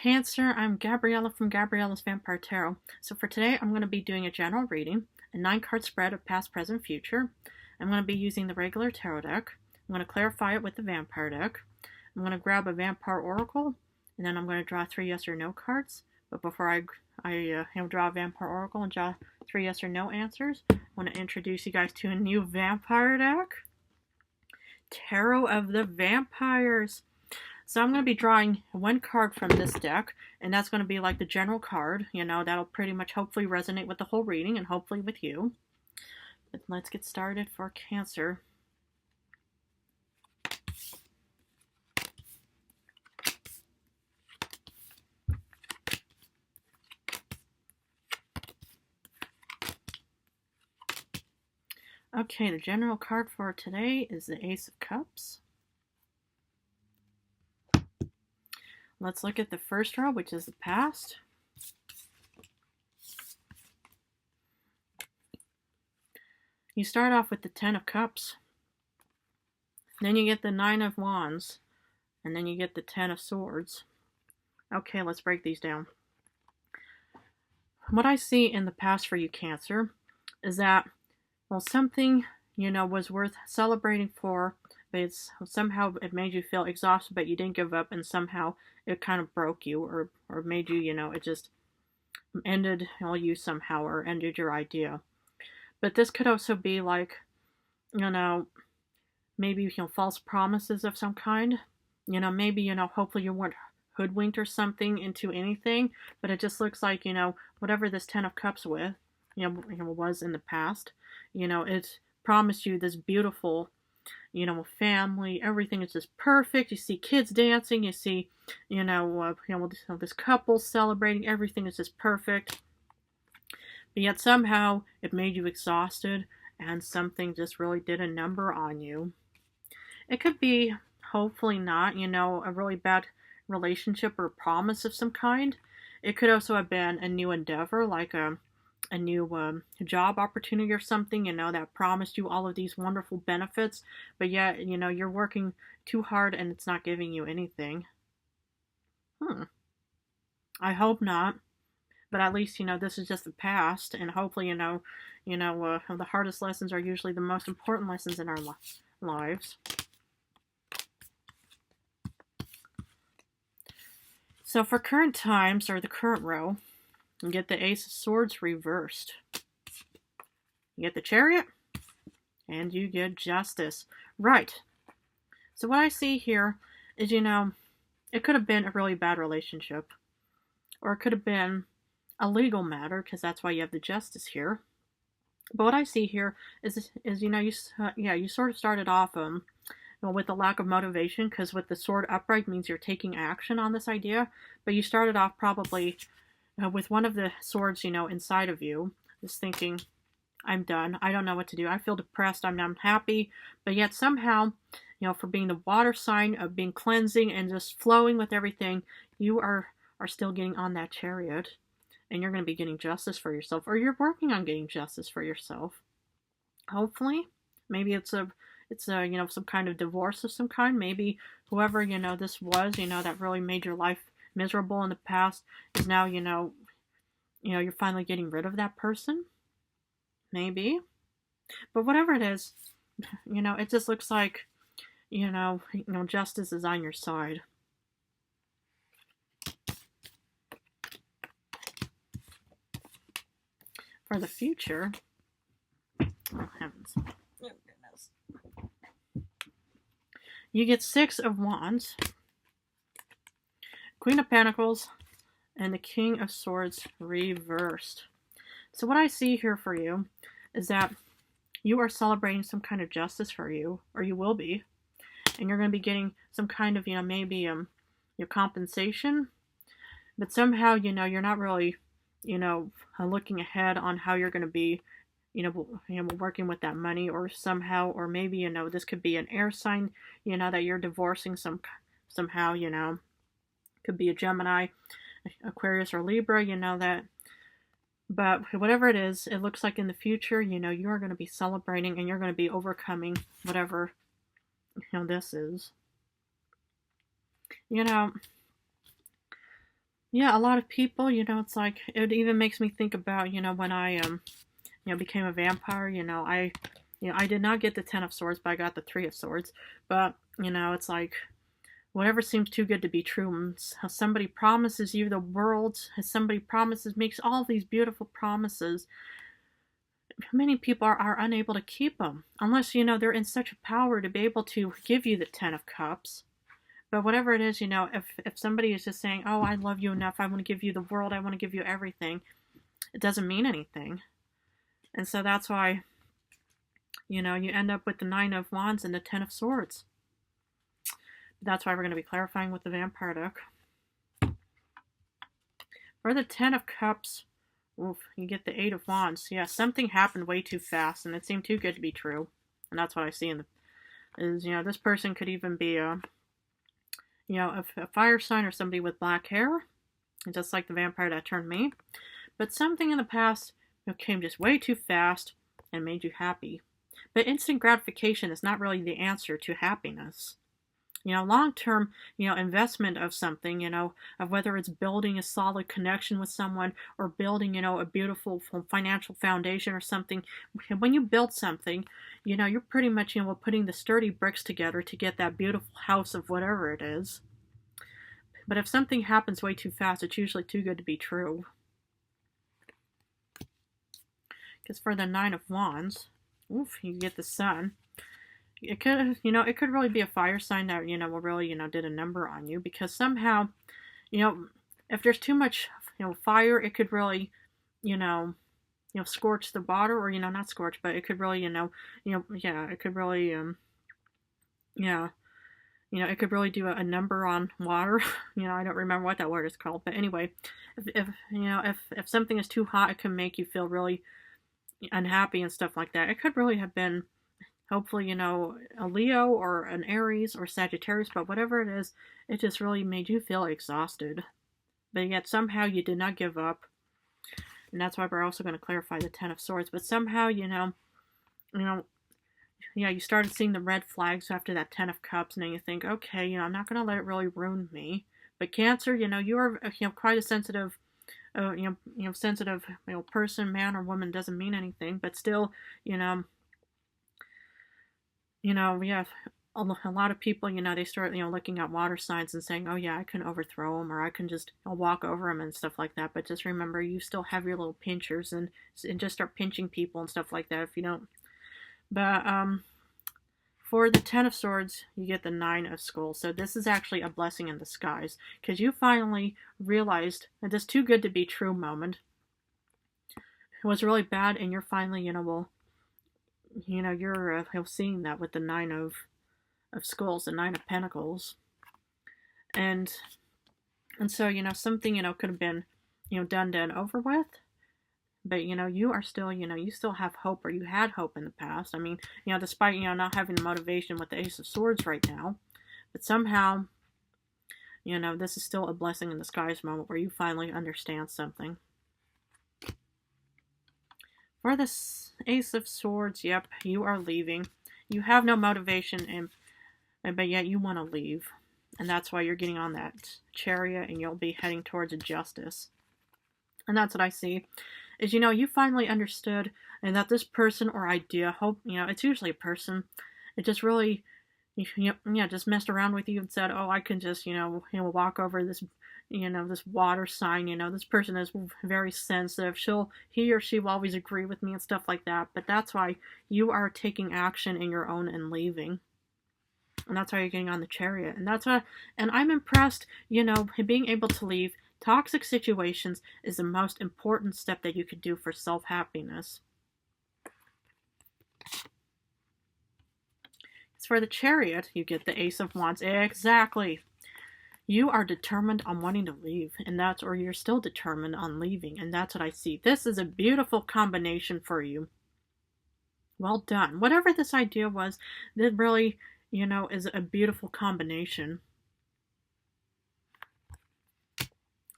Cancer, I'm Gabriella from Gabriella's Vampire Tarot. So for today, I'm going to be doing a general reading, a 9-card spread of past, present, future. I'm going to be using the regular tarot deck. I'm going to clarify it with the vampire deck. I'm going to grab a vampire oracle, and then I'm going to draw 3 yes or no cards. But before I draw a vampire oracle and draw 3 yes or no answers, I want to introduce you guys to a new vampire deck, Tarot of the Vampires. So I'm going to be drawing 1 card from this deck, and that's going to be like the general card. You know, that'll pretty much hopefully resonate with the whole reading and hopefully with you. But let's get started for Cancer. Okay, the general card for today is the Ace of Cups. Let's look at the first row, which is the past. You start off with the 10 of Cups. Then you get the 9 of Wands. And then you get the 10 of Swords. Okay, let's break these down. What I see in the past for you, Cancer, is that, well, something, was worth celebrating for, but somehow it made you feel exhausted, but you didn't give up, and somehow it kind of broke you, or made you, it just ended you somehow, or ended your idea. But this could also be like, maybe, false promises of some kind. Maybe, hopefully you weren't hoodwinked or something into anything, but it just looks like, whatever this 10 of Cups was in the past, it promised you this beautiful, family. Everything is just perfect. You see kids dancing. You see, this couple celebrating. Everything is just perfect. But yet somehow it made you exhausted, and something just really did a number on you. It could be, hopefully not, a really bad relationship or promise of some kind. It could also have been a new endeavor, like a new job opportunity or something, that promised you all of these wonderful benefits, but yet, you're working too hard and it's not giving you anything. I hope not, but at least, this is just the past, and hopefully, the hardest lessons are usually the most important lessons in our lives. So for current times, or the current row, you get the Ace of Swords reversed. You get the Chariot, and you get Justice. Right. So what I see here is, it could have been a really bad relationship. Or it could have been a legal matter, because that's why you have the Justice here. But what I see here is you sort of started off with a lack of motivation, because with the sword upright means you're taking action on this idea. But you started off probably with one of the swords, inside of you, just thinking, I'm done. I don't know what to do. I feel depressed. I'm not happy. But yet somehow, for being the water sign of being cleansing and just flowing with everything, you are still getting on that Chariot. And you're going to be getting justice for yourself. Or you're working on getting justice for yourself. Hopefully. Maybe it's some kind of divorce of some kind. Maybe whoever, this was, that really made your life miserable in the past is now, you're finally getting rid of that person. Maybe. But whatever it is, it just looks like, justice is on your side. For the future, oh heavens. Oh goodness. You get 6 of Wands, Queen of Pentacles, and the King of Swords reversed. So what I see here for you is that you are celebrating some kind of justice for you, or you will be, and you're going to be getting some kind of, maybe your compensation, but somehow, you're not really, looking ahead on how you're going to be, working with that money, or somehow, or maybe, this could be an air sign, that you're divorcing somehow, could be a Gemini, Aquarius, or Libra, that, but whatever it is, it looks like in the future, you're going to be celebrating, and you're going to be overcoming whatever, this is. Yeah, a lot of people, it's like, it even makes me think about, when I, became a vampire, I did not get the Ten of Swords, but I got the Three of Swords. But, it's like, whatever seems too good to be true. How somebody promises you the world, as somebody promises, makes all these beautiful promises. Many people are unable to keep them unless they're in such a power to be able to give you the Ten of Cups. But whatever it is, if somebody is just saying, "Oh, I love you enough, I want to give you the world, I want to give you everything," it doesn't mean anything. And so that's why you end up with the Nine of Wands and the Ten of Swords. That's why we're going to be clarifying with the Vampire deck. For the Ten of Cups, oof, you get the Eight of Wands. Yeah, something happened way too fast, and it seemed too good to be true. And that's what I see in the is this person could even be a fire sign or somebody with black hair, just like the vampire that turned me. But something in the past came just way too fast and made you happy. But instant gratification is not really the answer to happiness. Long-term, investment of something, of whether it's building a solid connection with someone or building, a beautiful financial foundation or something. When you build something, you're pretty much, putting the sturdy bricks together to get that beautiful house of whatever it is. But if something happens way too fast, it's usually too good to be true. Because for the Nine of Wands, oof, you get the Sun. It could really be a fire sign that, will really, did a number on you, because somehow, if there's too much, fire, it could really, scorch the water, or, not scorch, but it could really, yeah, it could really, yeah, it could really do a number on water. I don't remember what that word is called, but anyway, if something is too hot, it can make you feel really unhappy and stuff like that. It could really have been, hopefully, a Leo or an Aries or Sagittarius, but whatever it is, it just really made you feel exhausted. But yet somehow you did not give up. And that's why we're also going to clarify the Ten of Swords. But somehow, yeah, you started seeing the red flags after that Ten of Cups, and then you think, okay, I'm not going to let it really ruin me. But Cancer, you are, quite a sensitive, sensitive, person, man or woman, doesn't mean anything, but still, yeah, a lot of people, they start, looking at water signs and saying, oh yeah, I can overthrow them, or I can just walk over them and stuff like that. But just remember, you still have your little pinchers, and just start pinching people and stuff like that if you don't. But for the Ten of Swords, you get the Nine of Skulls. So this is actually a blessing in disguise, because you finally realized that this too good to be true moment was really bad, and you're finally, you're seeing that with the Nine of Skulls, the Nine of Pentacles, and so something could have been done over with, but you are still you still have hope, or you had hope in the past. I mean, despite not having the motivation with the Ace of Swords right now, but somehow this is still a blessing in disguise moment where you finally understand something. For this Ace of Swords, yep, you are leaving. You have no motivation, but yet you want to leave. And that's why you're getting on that Chariot, and you'll be heading towards justice. And that's what I see. Is, you finally understood, and that this person or idea, it's usually a person, it just really, just messed around with you and said, oh, I can just, walk over this, this water sign, this person is very sensitive. He or she will always agree with me and stuff like that. But that's why you are taking action in your own and leaving. And that's why you're getting on the Chariot. And and I'm impressed, being able to leave toxic situations is the most important step that you could do for self-happiness. As for the Chariot, you get the Ace of Wands. Exactly. You are determined on wanting to leave, or you're still determined on leaving, and that's what I see. This is a beautiful combination for you. Well done. Whatever this idea was, that really, is a beautiful combination.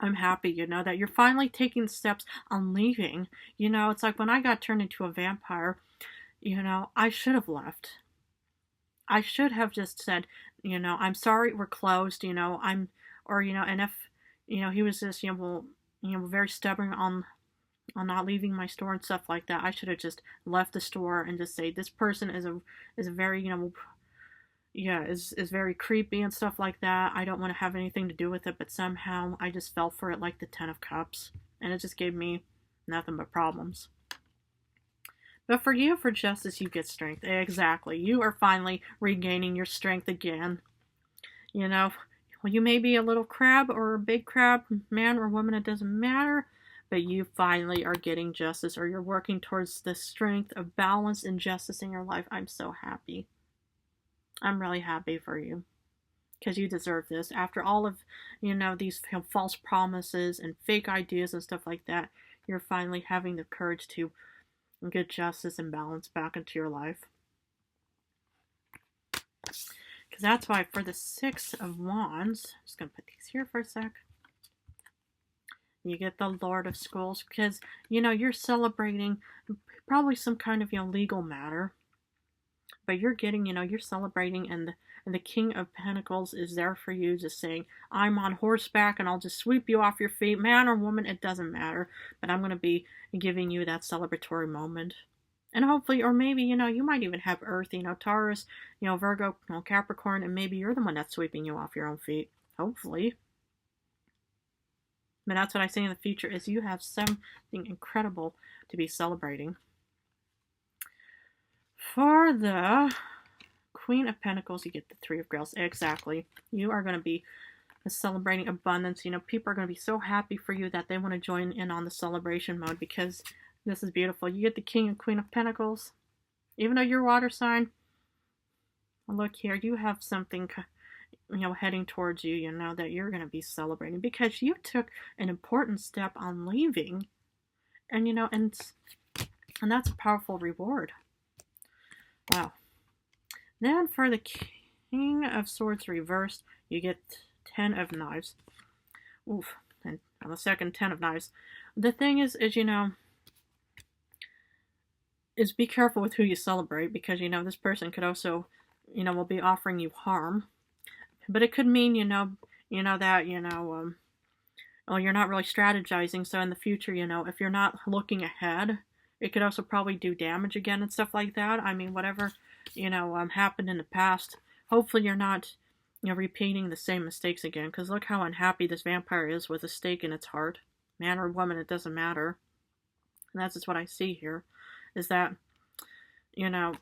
I'm happy, that you're finally taking steps on leaving. It's like when I got turned into a vampire, I should have left. I should have just said, I'm sorry, we're closed, and if, he was just, very stubborn on not leaving my store and stuff like that. I should have just left the store and just say this person is a very, yeah, is very creepy and stuff like that. I don't want to have anything to do with it, but somehow I just fell for it like the Ten of Cups, and it just gave me nothing but problems. But for you, for justice, you get strength. Exactly. You are finally regaining your strength again. Well, you may be a little crab or a big crab, man or woman, it doesn't matter. But you finally are getting justice, or you're working towards the strength of balance and justice in your life. I'm so happy. I'm really happy for you. Because you deserve this. After all of, these false promises and fake ideas and stuff like that, you're finally having the courage to get justice and balance back into your life. Because that's why for the Six of Wands, I'm just going to put these here for a sec. You get the Lord of Scrolls because, you're celebrating probably some kind of, legal matter. But you're getting, you're celebrating, and the King of Pentacles is there for you, just saying, I'm on horseback and I'll just sweep you off your feet. Man or woman, it doesn't matter. But I'm going to be giving you that celebratory moment. And hopefully, or maybe, you might even have Earth, Taurus, Virgo, Capricorn, and maybe you're the one that's sweeping you off your own feet. Hopefully. But that's what I say in the future, is you have something incredible to be celebrating. For the Queen of Pentacles, you get the Three of Grails. Exactly. You are going to be celebrating abundance. People are going to be so happy for you that they want to join in on the celebration mode, because this is beautiful. You get the King and Queen of Pentacles. Even though you're water sign, look here, you have something, heading towards you, that you're going to be celebrating, because you took an important step on leaving. And, and that's a powerful reward. Wow. Then for the King of Swords reversed, you get 10 of Knives. Oof. And on the second 10 of Knives. The thing is is be careful with who you celebrate, because, this person could also, will be offering you harm. But it could mean, that, well, you're not really strategizing. So in the future, if you're not looking ahead, it could also probably do damage again and stuff like that. I mean, whatever, happened in the past, hopefully you're not, repeating the same mistakes again. Because look how unhappy this vampire is with a stake in its heart. Man or woman, it doesn't matter. And that's just what I see here, is that, for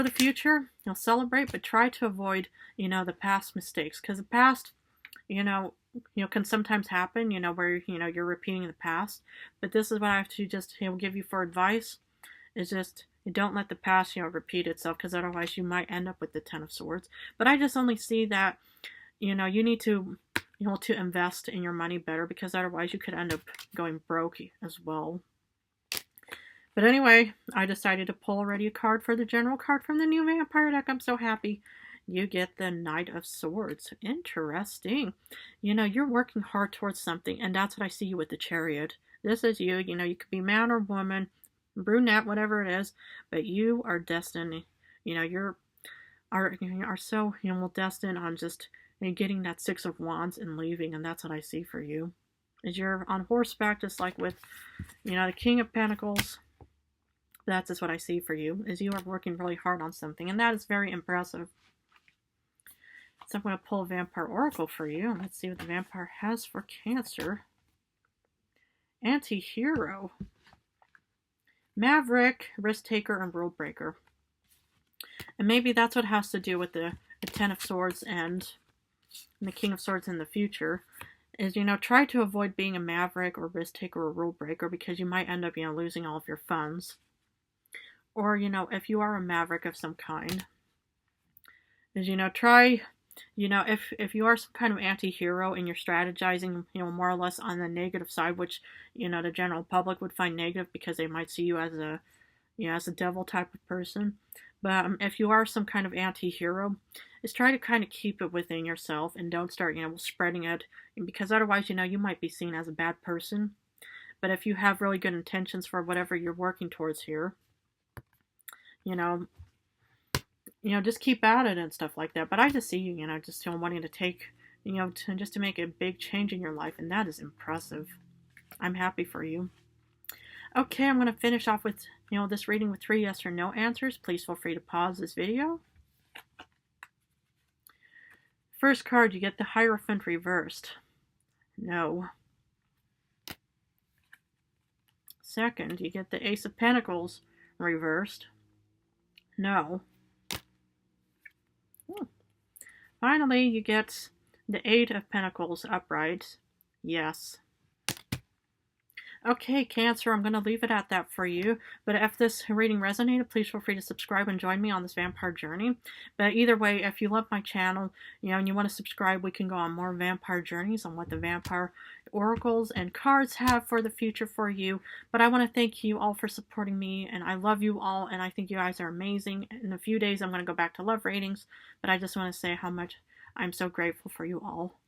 the future, you'll celebrate, but try to avoid, the past mistakes. Because the past, can sometimes happen, where, you're repeating the past. But this is what I have to just, give you for advice, is just, don't let the past, repeat itself, because otherwise you might end up with the Ten of Swords. But I just only see that, you need to, to invest in your money better, because otherwise you could end up going broke as well. But anyway, I decided to pull already a card for the general card from the new vampire deck. I'm so happy. You get the Knight of Swords. Interesting. You're working hard towards something, and that's what I see you with the Chariot. This is you. You could be man or woman, brunette, whatever it is, but you are destined. You are so, destined on just getting that Six of Wands and leaving, and that's what I see for you. As you're on horseback, just like with, the King of Pentacles. That's just what I see for you, is you are working really hard on something, and that is very impressive. So I'm going to pull a Vampire Oracle for you, and let's see what the vampire has for Cancer. Anti-hero. Maverick, Risk Taker, and Rule Breaker. And maybe that's what has to do with the Ten of Swords and the King of Swords in the future. Is, try to avoid being a Maverick or Risk Taker or Rule Breaker, because you might end up, losing all of your funds. Or, if you are a Maverick of some kind, is, try, if you are some kind of anti-hero and you're strategizing, more or less on the negative side, which, the general public would find negative because they might see you as a, as a devil type of person. But if you are some kind of anti-hero, is try to kind of keep it within yourself and don't start, spreading it, because otherwise, you might be seen as a bad person. But if you have really good intentions for whatever you're working towards here, just keep at it and stuff like that. But I just see you, just wanting to take, you know, just to make a big change in your life, and that is impressive. I'm happy for you. Okay, I'm going to finish off with, you know, this reading with 3 yes or no answers. Please feel free to pause this video. First card, you get the Hierophant reversed. No. Second, you get the Ace of Pentacles reversed. No. Finally, you get the Eight of Pentacles upright. Yes. Okay, Cancer, I'm going to leave it at that for you. But if this reading resonated, please feel free to subscribe and join me on this vampire journey. But either way, if you love my channel, you know, and you want to subscribe, we can go on more vampire journeys on what the vampire oracles and cards have for the future for you. But I want to thank you all for supporting me, and I love you all, and I think you guys are amazing. In a few days, I'm going to go back to love readings, but I just want to say how much I'm so grateful for you all.